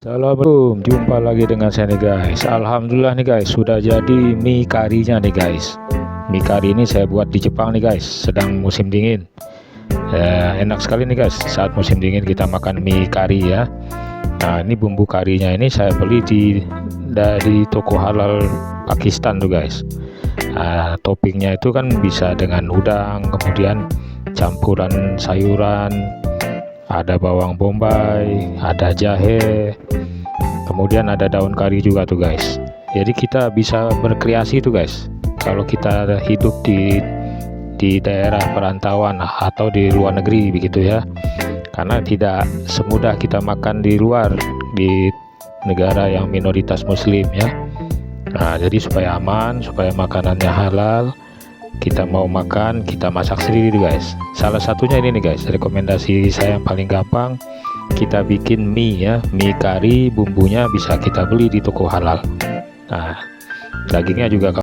Assalamualaikum, jumpa lagi dengan saya nih guys. Alhamdulillah nih guys, sudah jadi mie karinya nih guys. Mie kari ini saya buat di Jepang nih guys, sedang musim dingin. Enak sekali nih guys, saat musim dingin kita makan mie kari ya. Nah, ini bumbu karinya ini saya beli dari toko halal Pakistan tuh guys. Toppingnya itu kan bisa dengan udang, kemudian campuran sayuran, ada bawang bombay, ada jahe, kemudian ada daun kari juga tuh guys. Jadi kita bisa berkreasi tuh guys kalau kita hidup di daerah perantauan atau di luar negeri begitu ya, karena tidak semudah kita makan di luar, di negara yang minoritas muslim ya. Nah, jadi supaya aman, supaya makanannya halal, kita mau makan, kita masak sendiri guys. Salah satunya ini nih guys, rekomendasi saya yang paling gampang, kita bikin mie ya, mie kari. Bumbunya bisa kita beli di toko halal. Nah, dagingnya juga